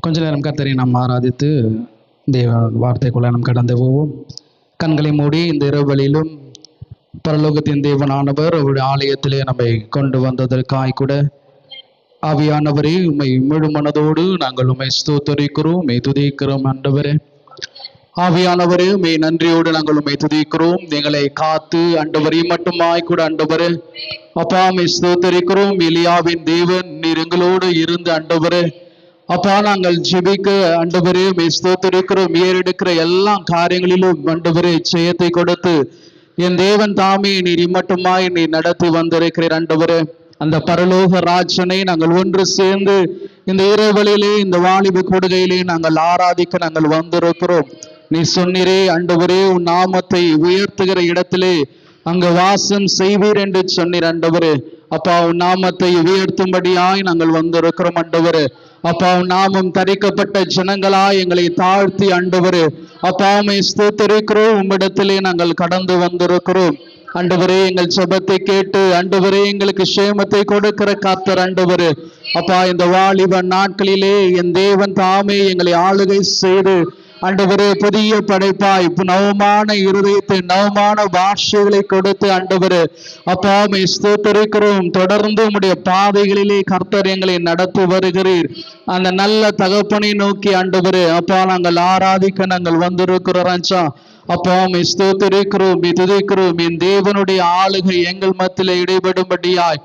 கொஞ்ச நேரம் கர்த்தரை நாம் ஆராதித்து தேவ வார்த்தைக்குள்ள நாம் கடந்து போவோம். கண்களை மூடி இந்த இரவலிலும் பரலோகத்தின் தேவனானவர் அவருடைய ஆலயத்திலே நம்மை கொண்டு வந்ததற்காய் கூட ஆவியானவரே உம்மை முழு மனதோடு நாங்கள் உம்மை ஸ்தோத்தரிக்கிறோம், உம்மை துதிக்கிறோம். ஆண்டவரே ஆவியானவரே உம்மை நன்றியோடு நாங்கள் உம்மை துதிக்கிறோம். எங்களை காத்து ஆண்டவரே மட்டுமாய் கூட ஆண்டவரே அப்பா உம்மை ஸ்தோத்தரிக்கிறோம். எலியாவின் தேவன் நீர் எங்களோடு இருந்து ஆண்டவரே அப்பா நாங்கள் ஜெபிக்க ஆண்டவரே உம்மை ஸ்தோத்தரிக்கிறோம். ஏறெடுக்கிற எல்லா காரியங்களிலும் ஆண்டவரே ஜெயத்தை கொடுத்து என் தேவன் தாமே நீர் மட்டுமாய் நீர் நடத்தி வந்திருக்கிறீர். ஆண்டவரே அந்த பரலோக ராஜனை நாங்கள் ஒன்று சேர்ந்து இந்த இரவலிலே இந்த வாலிப கொடுகையிலே நாங்கள் ஆராதிக்க நாங்கள் வந்திருக்கிறோம். நீ சொன்னீரே ஆண்டவரே உன் நாமத்தை உயர்த்துகிற இடத்திலே அங்கு வாசம் செய்வீர் என்று சொன்னீர். ஆண்டவரே அப்பா உன் நாமத்தை உயர்த்தும்படியாய் நாங்கள் வந்திருக்கிறோம். ஆண்டவரே அப்பா உன் நாமம் தரிக்கப்பட்ட ஜனங்களாய் எங்களை தாழ்த்தி ஆண்டவரே அப்பா உம்மை ஸ்தோத்தரிக்கிறோம். உம்மிடத்திலே நாங்கள் கடந்து வந்திருக்கிறோம். ஆண்டவரே எங்கள் ஜெபத்தை கேட்டு ஆண்டவரே எங்களுக்கு சேமத்தை கொடுக்கிற கர்த்தர். ஆண்டவரே அப்பா இந்த வாலிப நாட்களிலே என் தேவன் தாமே எங்களை ஆளுகை செய்து ஆண்டவரே புதிய படைப்பாய் நவமான இருதயத்தை நவமான பாஷைகளை கொடுத்து ஆண்டவரே அப்பா உம்மை ஸ்தோத்தரிக்கிறோம். தொடர்ந்து உம்முடைய பாதைகளிலே கர்த்தர் எங்களை நடத்தி வருகிறீர். அந்த நல்ல தகப்பனை நோக்கி ஆண்டவரே அப்பா நாங்கள் ஆராதிக்க நாங்கள் வந்திருக்கிறோம். ராஜா அப்பா உம்மை ஸ்தோத்தரிக்கிறோம், துதிக்கிறோம். என் தேவனுடைய ஆளுகை எங்கள் மத்தியிலே இடைபடும்படியாய்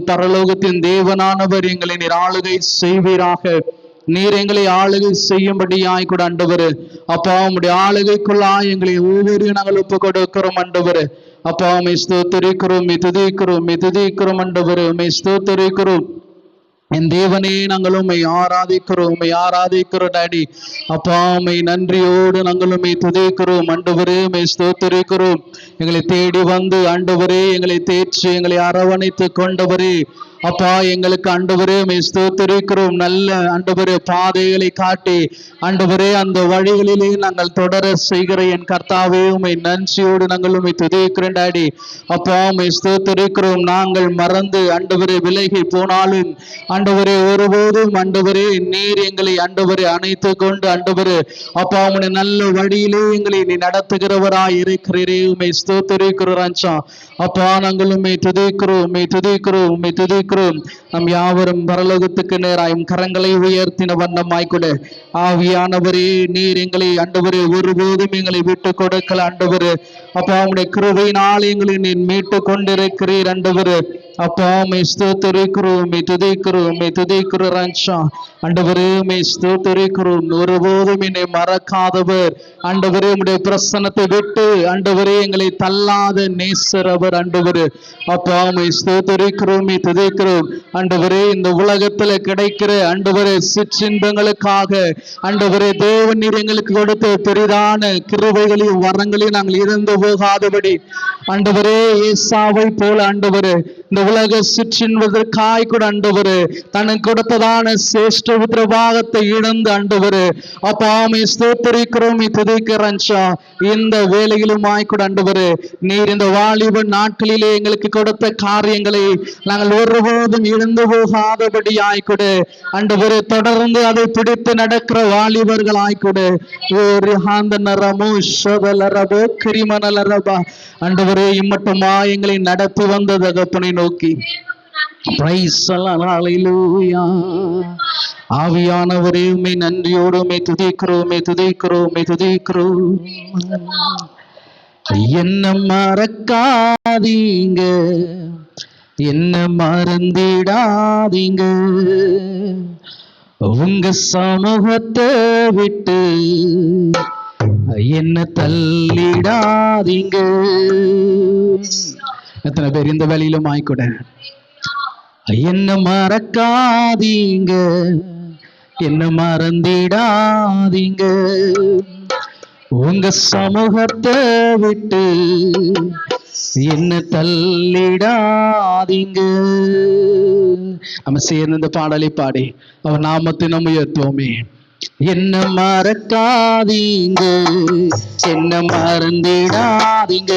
பரலோகத்தின் தேவனானவர் எங்களை நீர் ஆளுகை செய்வீராக. நீர் எங்களை ஆளுகை செய்யும்படியாய் கூட ஆண்டவரே அப்பா உம்முடைய ஆளுகைக்குள்ளாய் எங்களை ஒவ்வொரு நாங்கள் ஒப்பு கொடுக்கிறோம். ஆண்டவரே அப்பா உம்மை ஸ்தோத்தரிக்கிறோம், துதிக்கிறோம், துதிக்கிறோம். ஆண்டவரே உம்மை ஸ்தோத்தரிக்கிறோம். என் தேவனே நாங்கள் உம்மை ஆராதிக்கிறோம், உம்மை ஆராதிக்கிறோம். டாடி அப்பா உம்மை நன்றியோடு நாங்கள் உம்மை துதிக்கிறோம். ஆண்டவரே உம்மை ஸ்தோத்தரிக்கிறோம். எங்களை தேடி வந்து ஆண்டவரே எங்களை தேய்ச்சி எங்களை அரவணைத்து கொண்டவரே அப்பா எங்களுக்கு ஆண்டவரே உம்மை ஸ்தோத்தரிக்கிறோம். நல்ல ஆண்டவரே பாதைகளை காட்டி ஆண்டவரே அந்த வழிகளிலே நாங்கள் தொடர செய்கிற என் கர்த்தாவே உம்மை நன்றியோடு நாங்கள் உம்மை துதிக்கிறோம். டாடி அப்பா உம்மை ஸ்தோத்தரிக்கிறோம். நாங்கள் மறந்து ஆண்டவரே விலகி போனாலும் ஆண்டவரே ஒருபோதும் ஆண்டவரே நீர் எங்களை ஆண்டவரே அணைத்து கொண்டு ஆண்டவரே அப்பா உம்முடைய நல்ல வழியிலே எங்களை நீ நடத்துகிறவராய் இருக்கிறீரே உம்மை ஸ்தோத்தரிக்கிறோம். ராஜா அப்பா நாங்கள் உம்மை துதிக்கிறோம், உம்மை துதிக்கிறோம், உம்மை துதிக்கிறோம். நம் யாவரும் பரலோகத்துக்கு நேராயும் கரங்களை உயர்த்தின வண்ணமாய் கூட ஆவியானவரே நீர் எங்களை ஆண்டவரே ஒருபோதும் எங்களை விட்டு கொடுக்கல. ஆண்டவரே அப்பா உம்முடைய கிருபையினால் எங்களை நீர் மீட்டு கொண்டிருக்கிறீர். ஆண்டவரே அப்பா உம்மை ஸ்தோத்தரிக்கிறோம், உம்மை துதிக்கிறோம், உம்மை துதிக்கிறோம். ராஜா ஆண்டவரே உம்மை ஸ்தோத்தரிக்கிறோம். ஒருபோதும் என்னை மறக்காதவர் ஆண்டவரே உம்முடைய பிரசன்னத்தை விட்டு ஆண்டவரே எங்களை தள்ளாத நேசரவர். ஆண்டவரே அப்பா உம்மை ஸ்தோத்தரிக்கிறோம், உம்மை துதிக்கிறோம். ஆண்டவரே இந்த உலகத்துல கிடைக்கிற ஆண்டவரே சிற்றின்பங்களுக்காக ஆண்டவரே தேவன் நீர் எங்களுக்கு கொடுத்த பெரிதான கிருபைகளையும் வரங்களையும் நாங்கள் இழந்து போகாதபடி ஆண்டவரே ஏசாவை போல ஆண்டவரே இந்த உலக சிற்றின்பதற்காய் கூட ஆண்டவரே தனக்கு கொடுத்ததான சேஷ்ட உத்திரவாகத்தை இழந்து ஆண்டவரே அப்பா உம்மை ஸ்தோத்தரிக்கிறோம், துதிக்கிறோம். இந்த வேலையிலும் ஆய்கூட ஆண்டவரே நீர் இந்த வாலிப நாட்களிலே எங்களுக்கு கொடுத்த காரியங்களை நாங்கள் ஒருபோதும் இழந்து போகாதபடி ஆய்கூட ஆண்டவரே தொடர்ந்து அதை பிடித்து நடக்கிற வாலிபர்கள் ஆய்கூட ஒரு ஹாந்தனரமோ ஷோதலரபோ கிரிமனலரபா ஆண்டவரே இம்மட்டுமா எங்களை நடத்தி வந்த தகப்பனை நோக்கி ஆவியானவரே உம்மை நன்றியோடு உம்மை துதிக்கிறோம், உம்மை துதிக்கிறோம், உம்மை துதிக்கிறோம். என்ன மறக்காதீங்க, என்ன மறந்திடாதீங்க, உங்க சமூகத்தை விட்டு என்ன தள்ளிடாதீங்க. எத்தனை பேர் இந்த வேலையிலும் ஆய்கூட என்ன மறக்காதீங்க, என்ன மறந்திடாதீங்க, உங்க சமூகத்தை விட்டு என்ன தள்ளிடாதீங்க. நம்ம சேர்ந்து இந்த பாடலை பாடி அவர் நாமத்தை நம்ம உயர்த்துவோமே. என்ன மறக்காதீங்க, என்ன மறந்திடாதீங்க,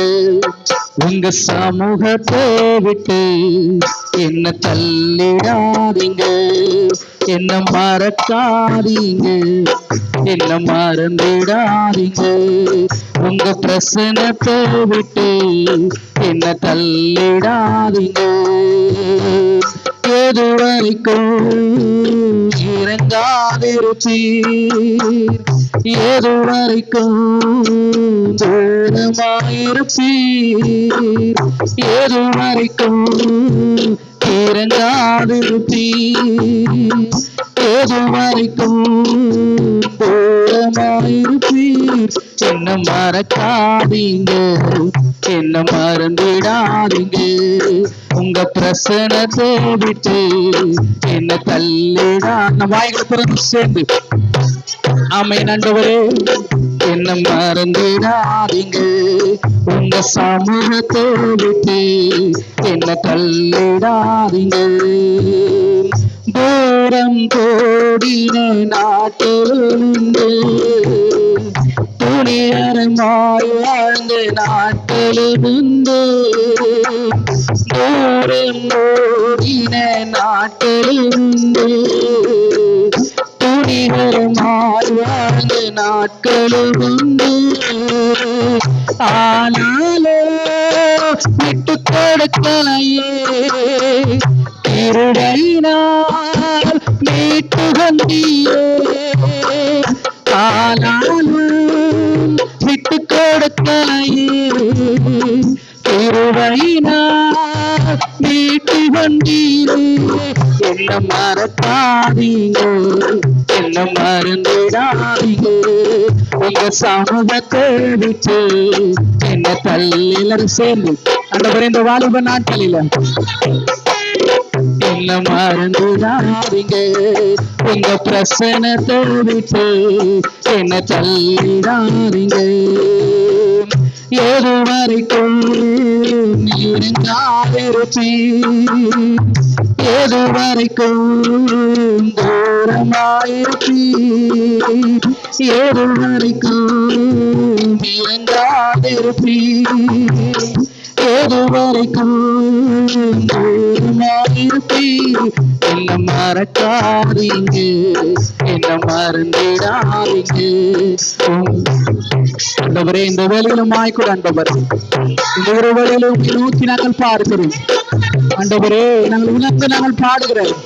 உங்க சமூகத்தை விட்டு என்ன தள்ளிடாதீங்க, என்ன மறக்காதீங்க, என்ன மறந்துடாதீங்க. உங்க பிரசனத்தை விட்டு என்ன தள்ளிடாதீங்க. எது வரைக்கும் இறங்காதிருப்பீர், எது வரைக்கும் தூரமாயிருப்பீர், எது வரைக்கும் இறங்காதிருப்பீர், எது வரைக்கும் தூரமாயிருப்பீர். என்ன மறக்காதீங்க, என்ன மறந்துடாதீங்க. உங்க பிரசனத்தை விட்டு என்ன தள்ளிடா. நம்ம வாய்களை திறந்து சேர்ந்து ஆமென். ஆண்டவரே என்ன மறந்துடாதீங்க, உங்க சமூகத்தை விட்டு என்ன தள்ளிடாதீங்க. தூரம் போடின நாட்டிலிருந்து துணியரமாய் வாழ்ந்த நாட்டிலிருந்து, தூரம் போடின நாட்டிலிருந்து துணிகரமாய் வாழ்ந்த நாட்களிலிருந்து, ஆனாலோ விட்டு கொடுக்கலையே கிருபையினால் மீட்டு வந்தீரே. ஆனாலும் விட்டு கொடுக்கலையே கிருபையினால் மீட்டு வந்தீரே. என்ன மறக்காதீங்க, என்ன மறந்துடாதீங்க. உங்க சமூகத்தை விட்டு என்ன தள்ளில சேர்ந்து ஆண்டவரே இந்த வாலிப நாட்களில என்ன மறந்துடாதீங்க. உங்க பிரசனத்தை விட்டு என்ன தள்ளிடாதீங்க. எது வரைக்கும் இருந்தாதிருப்பீர், எது வரைக்கும் தூரமாயிருப்பீர், எது வரைக்கும் இருந்தாதிருப்பீர், எது வரைக்கும் தூரமாயிருப்பீர். என்ன மறக்காதீங்க, என்ன மறந்துடாதீங்க. ஆண்டவரே இந்த வேலையிலும் ஆய்க்கூட ஆண்டவர், இந்த ஒரு வேலையிலும் நோக்கி நாங்கள் பார்க்கிறோம் ஆண்டவரே. நாங்கள் உணர்ந்து நாங்கள் பாடுகிறோம்.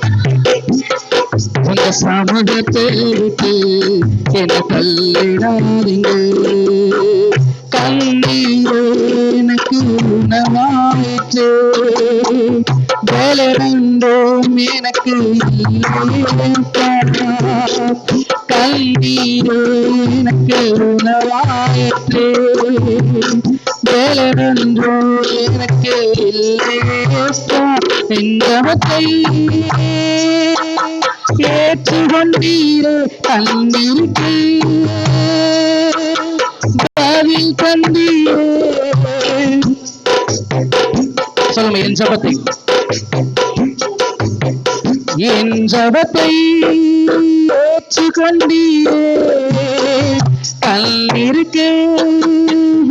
உங்க சமூகத்தை விட்டு என்ன தள்ளிடாதீங்க. கண்ணீரே எனக்கு உணவாயிற்று, வேலென்றோம் எனக்கு கண்ணீரே எனக்கு உணவாயிற்று, வேலென்றோ எனக்கு இல்லையவத்தை ஏற்றுக்கொண்டீரே. கண்ணீருக்கு பதில் தந்தீரே. சொல்லுங்க என் ஜபத்தை, என் ஜபத்தை ஏற்றுக்கொண்டீரே. கண்ணீருக்கு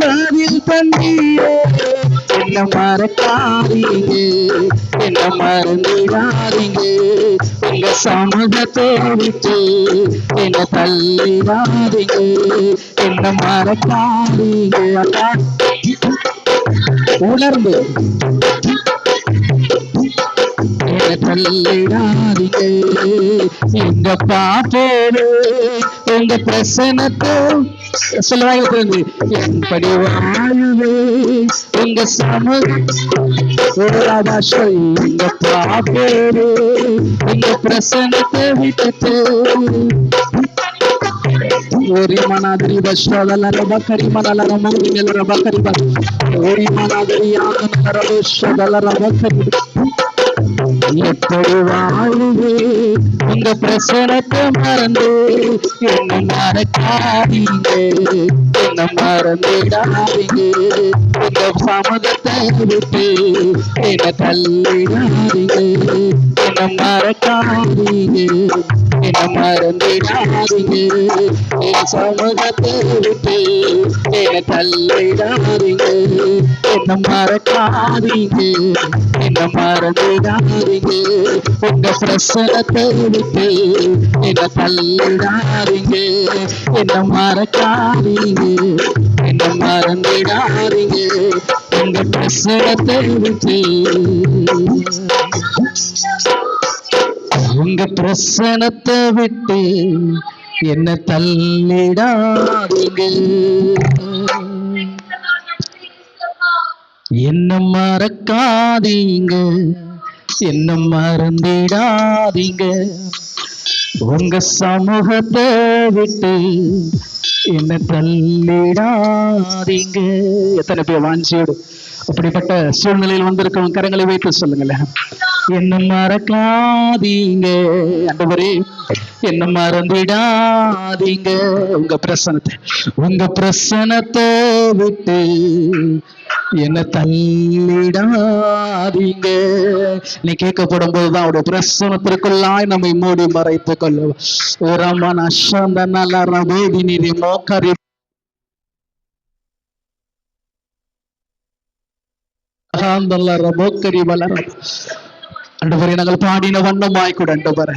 பதில் தந்தீரே. என்ன மறக்காதீங்க, என்ன மறந்துடாதீங்க. உங்க சமூகத்தை விட்டு என்ன தள்ளிடாதீங்க. என்ன மறக்காதீங்க. அப்பா உணர்ந்து தள்ளிடாதீங்க. எங்க பாப்போடு உங்க பிரசனத்தை சொல்லுவாங்க. என்படி வாழ்வே உங்க சமூகம் எங்க பாப்போடு உங்க பிரசனத்தை விட்டுட்டு ஓரி மனாதிரி பஸ்வதல ரப கரிமதல ரமங்கில ரப கரிப ஓரி மனாதிரி ஆனந்த ரபஸ்வதல ரப கரி. எப்படி வாழ்வே உங்க பிரசனத்தை மறந்து என்ன மறக்காதீங்க, என்ன மறந்துடாதீங்க. உங்க சமூகத்தை விட்டு என்ன தள்ளிடாதீங்க. என்ன மறக்காதீங்க, என்ன மறந்திடாதீங்க, என் சமூகத்தை விட்டு என்ன தள்ளிடாதீங்க, என்ன மறக்காதீங்க, என்ன மறந்திடாதீங்க, உங்க பிரசனத்தை விட்டு என்ன தள்ளிடாதீங்க, என்ன மறக்காதீங்க, என்ன மறந்திடாதீங்க, உங்க பிரசனத்தை விட்டு உங்க பிரசனத்தை விட்டு என்ன தள்ளிடாதீங்க, என்ன மறக்காதீங்க, என்ன மறந்திடாதீங்க, உங்க சமூகத்தை விட்டு என்ன தள்ளிடாதீங்க. எத்தனை பேர் வாஞ்சியோடு அப்படிப்பட்ட சூழ்நிலையில் வந்திருக்கவங்க கரங்களை வைத்து சொல்லுங்களேன். என்ன மறக்காதீங்க ஆண்டவரே, என்ன மறந்திடாதீங்க, உங்க பிரசனத்தை விட்டு என்ன தள்ளிடாதீங்க. நீ கேட்கப்படும் போதுதான் அவருடைய பிரசனத்திற்குள்ளாய் நம்மை மூடி மறைத்துக் கொள்ளுவோம். ஆண்டவரே, நாங்கள் பாடின வண்ணமாய் கூட ஆண்டவரே,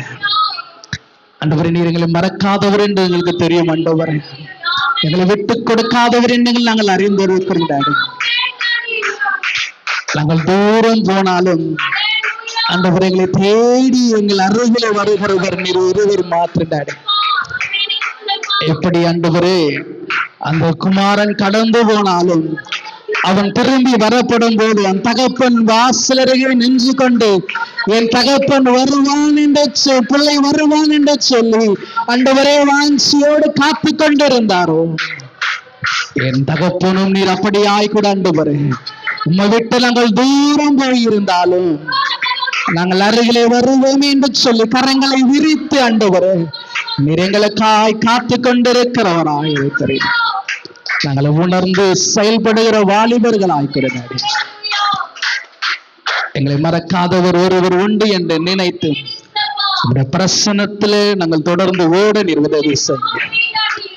ஆண்டவரே நீர் எங்களை மறக்காதவர் என்று எங்களுக்கு தெரியும் ஆண்டவரே, எங்களை விட்டு கொடுக்காதவர் என்று நாங்கள் அறிந்திருக்கிறோம். நாங்கள் தூரம் போனாலும் ஆண்டவரே எங்களை தேடி எங்கள் அருகிலே வருகிறவர் நீர் ஒருவர் மாத்திரம். எப்படி ஆண்டவரே அந்த குமாரன் கடந்து போனாலும் அவன் திரும்பி வரப்படும் போது அவன் தகப்பன் வாசலருகே நின்று கொண்டு என் தகப்பன் வருவான் என்று பிள்ளை வருவான் என்று சொல்லி ஆண்டவரே வாஞ்சியோடு காத்து கொண்டிருந்தாரோ, என் தகப்பனும் நீர் அப்படியாய் கூட ஆண்டவரே உம்மை விட்டு நாங்கள் தூரம் போயிருந்தாலும் நாங்கள் அருகிலே வருவோம் என்று சொல்லி கரங்களை விரித்து ஆண்டவரே நீர் எங்களுக்காய் காத்து கொண்டிருக்கிறவராய் இருக்கிறேன். நாங்கள் உணர்ந்து செயல்படுகிற வாலிபர்களாய் கொடுங்க. எங்களை மறக்காதவர் ஒருவர் உண்டு என்று நினைத்து பிரசனத்திலே நாங்கள் தொடர்ந்து ஓட நீர் உதவி செய்ய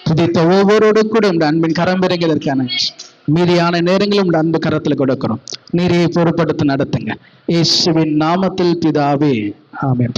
புதித்த ஒவ்வொருவரோடு கூட உங்கள் அன்பின் கரம் இறங்குவதற்கான மீதியான நேரங்களும் உங்கள் அன்பு கரத்தில் கொடுக்கிறோம். நீரை பொறுப்படுத்தி நடத்துங்க. இயேசுவின் நாமத்தில் பிதாவே, ஆமென்.